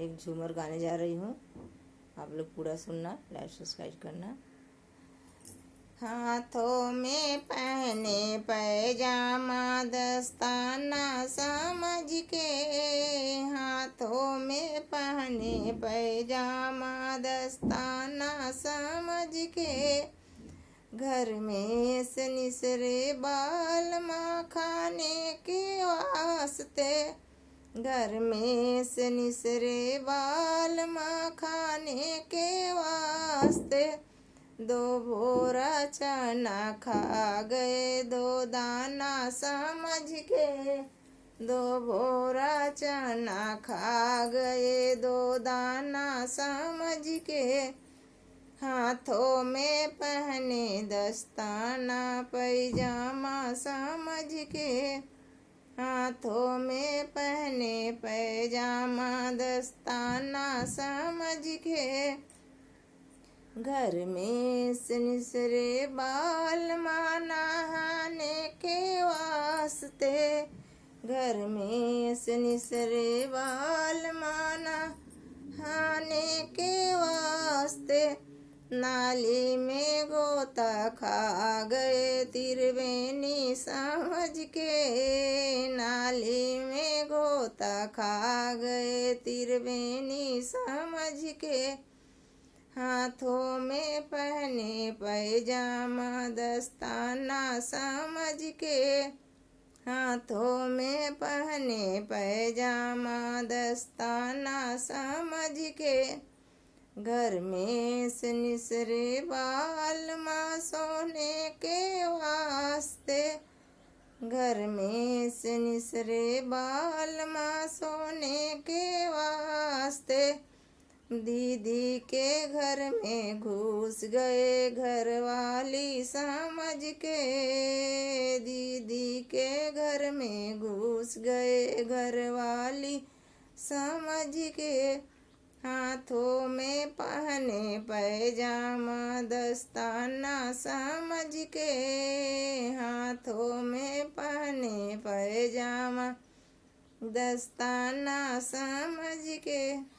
एक झूमर गाने जा रही हूँ। आप लोग पूरा सुनना, लाइक सब्सक्राइब करना। हाथों में पहने पैजामा दस्ताना समझ के, हाथों में पहने पैजामा दस्ताना समझ के, घर में से निसरे बाल माँ खाने के वास्ते, घर में से निसरे बाल माँ खाने के वास्ते, दो बोरा चना खा गए दो दाना समझ के, दो बोरा चना खा गए दो दाना समझ के, हाथों में पहने दस्ताना पैजामा समझ के, हाथों में पहने पैजामा दस्ताना समझ के, घर में से निसरे बाल माँ नहाने के वास्ते, घर में से निसरे बाल माँ नहाने के वास्ते, नाली में गोता खा गए त्रिवेणी समझ के, नाली में गोता खा गए त्रिवेणी समझ के, हाथों में पहने पैजामा दस्ताना समझ के, हाथों में पहने पैजामा दस्ताना समझ के, घर में से निसरे बाल माँ सोने के वास्ते, घर में से निसरे बाल माँ सोने के वास्ते, दीदी के घर में घुस गए घरवाली समझ के, दीदी के घर में घुस गए घरवाली समझ के, हाथों में पहने पैजामा दस्ताना समझ के, हाथों में पहने पैजामा दस्ताना समझ के।